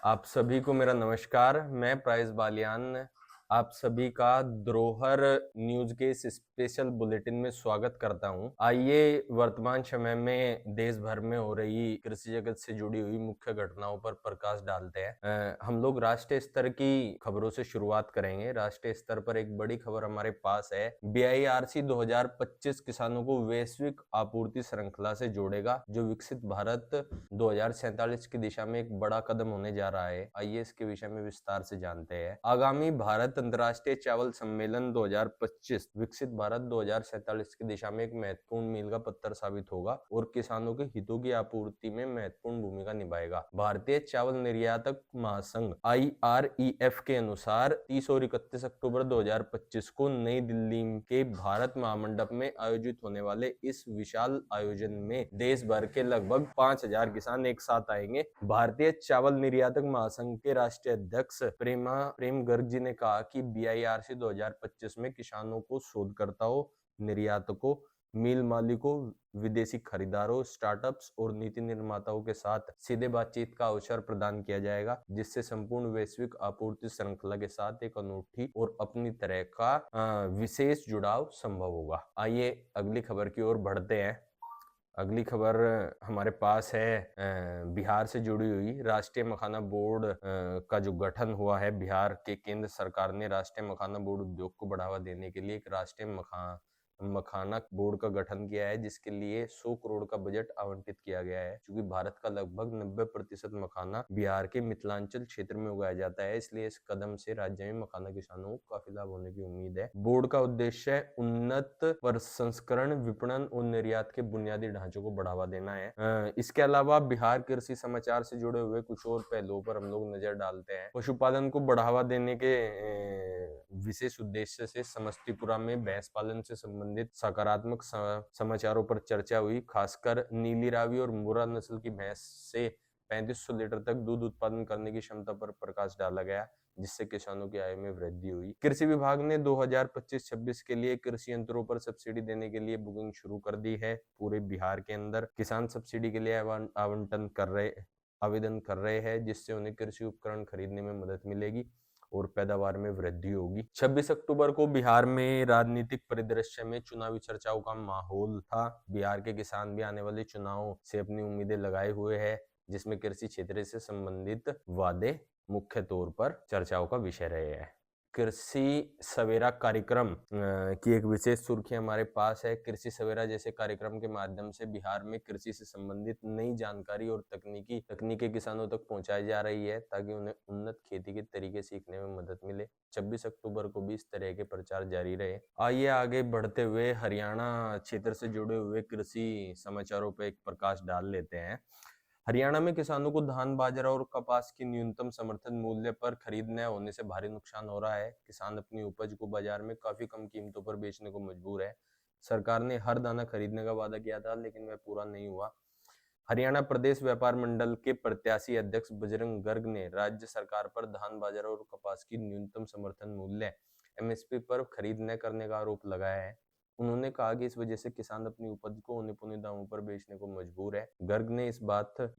आप सभी को मेरा नमस्कार। मैं प्राइस बालियान आप सभी का धरोहर न्यूज के इस स्पेशल बुलेटिन में स्वागत करता हूं। आइए वर्तमान समय में देश भर में हो रही कृषि जगत से जुड़ी हुई मुख्य घटनाओं पर प्रकाश डालते हैं। हम लोग राष्ट्रीय स्तर की खबरों से शुरुआत करेंगे। राष्ट्रीय स्तर पर एक बड़ी खबर हमारे पास है। BIRC 2025 किसानों को वैश्विक आपूर्ति श्रृंखला से जोड़ेगा, जो विकसित भारत 2047 की दिशा में एक बड़ा कदम होने जा रहा है। आइए इसके विषय में विस्तार से जानते हैं। आगामी भारत अंतर्राष्ट्रीय चावल सम्मेलन 2025 विकसित भारत 2047 की दिशा में एक महत्वपूर्ण मील का पत्थर साबित होगा और किसानों के हितों की आपूर्ति में महत्वपूर्ण भूमिका निभाएगा। भारतीय चावल निर्यातक महासंघ IREF के अनुसार 30 और 31 अक्टूबर 2025 को नई दिल्ली के भारत महामंडप में आयोजित होने वाले इस विशाल आयोजन में देश भर के लगभग 5000 किसान एक साथ आएंगे। भारतीय चावल निर्यातक महासंघ के राष्ट्रीय अध्यक्ष प्रेम गर्ग जी ने कहा कि BIRC 2025 में किसानों को, शोधकर्ताओं, निर्यातकों, मिल मालिकों, विदेशी खरीदारों, स्टार्टअप्स और नीति निर्माताओं के साथ सीधे बातचीत का अवसर प्रदान किया जाएगा, जिससे संपूर्ण वैश्विक आपूर्ति श्रृंखला के साथ एक अनूठी और अपनी तरह का विशेष जुड़ाव संभव होगा। आइए अगली खबर की ओर बढ़ते हैं। अगली खबर हमारे पास है बिहार से जुड़ी हुई। राष्ट्रीय मखाना बोर्ड का जो गठन हुआ है, बिहार के केंद्र सरकार ने राष्ट्रीय मखाना बोर्ड उद्योग को बढ़ावा देने के लिए एक राष्ट्रीय मखाना बोर्ड का गठन किया है, जिसके लिए 100 करोड़ का बजट आवंटित किया गया है। क्योंकि भारत का लगभग 90% मखाना बिहार के मिथिलांचल क्षेत्र में उगाया जाता है, इसलिए इस कदम से राज्य में मखाना किसानों को काफी लाभ होने की उम्मीद है। बोर्ड का उद्देश्य उन्नत प्रसंस्करण, विपणन और निर्यात के बुनियादी ढांचों को बढ़ावा देना है। इसके अलावा बिहार कृषि समाचार से जुड़े हुए कुछ और पहलुओं पर हम लोग नजर डालते हैं। पशुपालन को बढ़ावा देने के विशेष उद्देश्य से समस्तीपुरा में भैंस पालन से संबंधित सकारात्मक समाचारों पर चर्चा हुई। खासकर नीली रावी और मुर्रा नस्ल की भैंस से 3500 लीटर तक दूध उत्पादन करने की क्षमता पर प्रकाश डाला गया, जिससे किसानों की आय में वृद्धि हुई। कृषि विभाग ने 2025-26 के लिए कृषि यंत्रों पर सब्सिडी देने के लिए बुकिंग शुरू कर दी है। पूरे बिहार के अंदर किसान सब्सिडी के लिए आवेदन कर रहे हैं, जिससे उन्हें कृषि उपकरण खरीदने में मदद मिलेगी और पैदावार में वृद्धि होगी। 26 अक्टूबर को बिहार में राजनीतिक परिदृश्य में चुनावी चर्चाओं का माहौल था। बिहार के किसान भी आने वाले चुनावों से अपनी उम्मीदें लगाए हुए हैं, जिसमें कृषि क्षेत्र से संबंधित वादे मुख्य तौर पर चर्चाओं का विषय रहे हैं। कृषि सवेरा कार्यक्रम की एक विशेष सुर्खी हमारे पास है। कृषि सवेरा जैसे कार्यक्रम के माध्यम से बिहार में कृषि से संबंधित नई जानकारी और तकनीकें किसानों तक पहुंचाई जा रही है, ताकि उन्हें उन्नत खेती के तरीके सीखने में मदद मिले। 26 अक्टूबर को भी इस तरह के प्रचार जारी रहे। आइए आगे बढ़ते हुए हरियाणा क्षेत्र से जुड़े हुए कृषि समाचारों पर एक प्रकाश डाल लेते हैं। हरियाणा में किसानों को धान, बाजरा और कपास की न्यूनतम समर्थन मूल्य पर खरीद न होने से भारी नुकसान हो रहा है। किसान अपनी उपज को बाजार में काफी कम कीमतों पर बेचने को मजबूर है। सरकार ने हर दाना खरीदने का वादा किया था, लेकिन वह पूरा नहीं हुआ। हरियाणा प्रदेश व्यापार मंडल के प्रत्याशी अध्यक्ष बजरंग गर्ग ने राज्य सरकार पर धान, बाजरा और कपास की न्यूनतम समर्थन मूल्य MSP पर खरीद न करने का आरोप लगाया है। उन्होंने कहा कि इस वजह से किसान अपनी उपज को औने पौने दामों पर बेचने को मजबूर है। गर्ग ने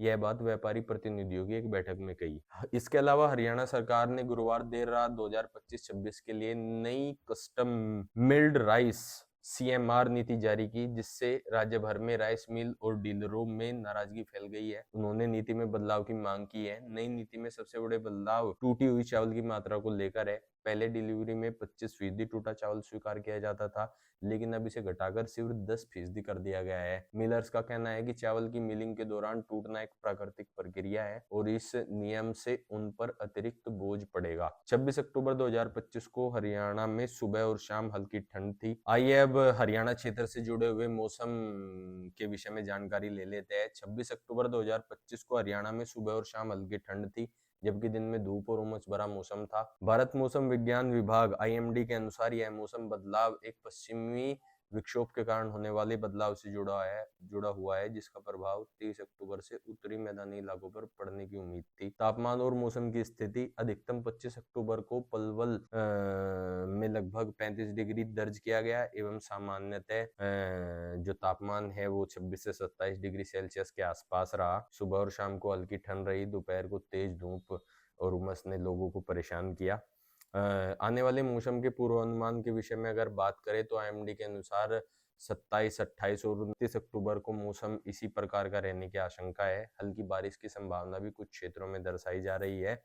यह बात व्यापारी प्रतिनिधियों की एक बैठक में कही। इसके अलावा हरियाणा सरकार ने गुरुवार देर रात 2025-26 के लिए नई कस्टम मिल्ड राइस CMR नीति जारी की, जिससे राज्य भर में राइस मिल और डीलरों में नाराजगी फैल गई है। उन्होंने नीति में बदलाव की मांग की है। नई नीति में सबसे बड़े बदलाव टूटी हुई चावल की मात्रा को लेकर है। पहले डिलीवरी में 25% टूटा चावल स्वीकार किया जाता था, लेकिन अब इसे घटाकर सिर्फ 10% कर दिया गया है। मिलर्स का कहना है कि चावल की मिलिंग के दौरान टूटना एक प्राकृतिक प्रक्रिया है और इस नियम से उन पर अतिरिक्त बोझ पड़ेगा। 26 अक्टूबर 2025 को हरियाणा में सुबह और शाम हल्की ठंड थी। आइए अब हरियाणा क्षेत्र से जुड़े हुए मौसम के विषय में जानकारी ले लेते हैं। 26 अक्टूबर 2025 को हरियाणा में सुबह और शाम हल्की ठंड थी, जबकि दिन में धूप और उमस भरा मौसम था। भारत मौसम विज्ञान विभाग IMD के अनुसार यह मौसम बदलाव एक पश्चिमी विक्षोभ के कारण होने वाले बदलाव से जुड़ा हुआ है, जिसका प्रभाव 23 अक्टूबर से उत्तरी मैदानी इलाकों पर पड़ने की उम्मीद थी। तापमान और मौसम की स्थिति: अधिकतम 25 अक्टूबर को पलवल में लगभग 35 डिग्री दर्ज किया गया एवं सामान्यतः जो तापमान है वो 26 से 27 डिग्री सेल्सियस के आसपास रहा। सुबह और शाम को हल्की ठंड रही, दोपहर को तेज धूप और उमस ने लोगों को परेशान किया। आने वाले मौसम के पूर्वानुमान के विषय में अगर बात करें तो आईएमडी के अनुसार 27, 28 और 29 अक्टूबर को मौसम इसी प्रकार का रहने की आशंका है। हल्की बारिश की संभावना भी कुछ क्षेत्रों में दर्शाई जा रही है।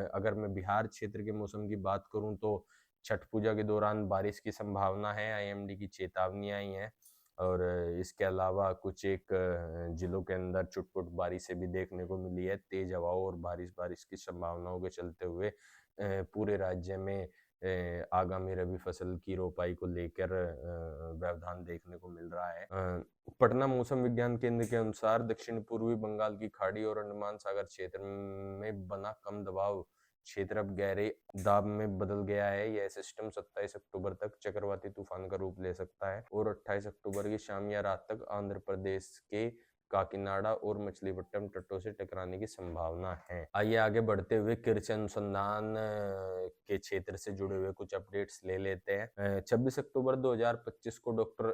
अगर मैं बिहार क्षेत्र के मौसम की बात करूं तो छठ पूजा के दौरान बारिश की संभावना है, आईएमडी की चेतावनी आई है। और इसके अलावा कुछ एक जिलों के अंदर छुटपुट बारिशें भी देखने को मिली है। तेज हवाओं और बारिश की संभावनाओं के चलते हुए पूरे राज्य में आगामी रबी फसल की रोपाई को लेकर व्यवधान देखने को मिल रहा है। पटना मौसम विज्ञान केंद्र के अनुसार दक्षिण पूर्वी बंगाल की खाड़ी और अंडमान सागर क्षेत्र में बना कम दबाव क्षेत्र अब गहरे दाब में बदल गया है। यह सिस्टम 27 अक्टूबर तक चक्रवाती तूफान का रूप ले सकता है और 28 अक्टूबर की शाम या रात तक आंध्र प्रदेश के काकीनाडा और मछलीपट्टनम तटों से टकराने की संभावना है। आइए आगे बढ़ते हुए कृषि अनुसंधान के क्षेत्र से जुड़े हुए कुछ अपडेट्स ले लेते हैं। 26 अक्टूबर 2025 को डॉक्टर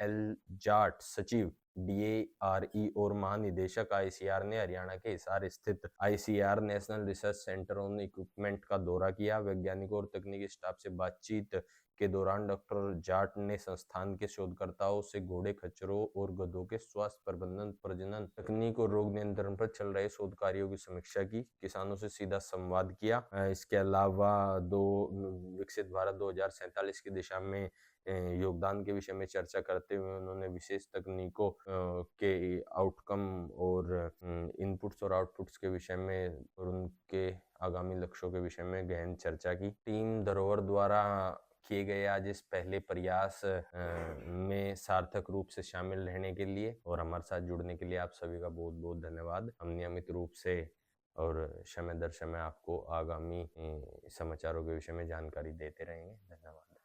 एल जाट, सचिव DARE और महानिदेशक ICR ने हरियाणा के हिसार स्थित ICR national research centre on equipment का दौरा किया। वैज्ञानिकों और तकनीकी स्टाफ से बातचीत के दौरान डॉक्टर जाट ने संस्थान के शोधकर्ताओं से घोड़े, खच्चरों और गधों के स्वास्थ्य प्रबंधन, प्रजनन तकनीक और रोग नियंत्रण पर चल रहे शोध कार्यों की समीक्षा की। किसानों से सीधा संवाद किया। इसके अलावा विकसित भारत 2047 की दिशा में योगदान के विषय में चर्चा करते हुए उन्होंने विशेष तकनीकों के आउटकम और इनपुट्स और आउटपुट्स के विषय में और उनके आगामी लक्ष्यों के विषय में गहन चर्चा की। टीम धरोहर द्वारा किए गए आज इस पहले प्रयास में सार्थक रूप से शामिल रहने के लिए और हमारे साथ जुड़ने के लिए आप सभी का बहुत बहुत धन्यवाद। हम नियमित रूप से और समय दर समय आपको आगामी समाचारों के विषय में जानकारी देते रहेंगे। धन्यवाद।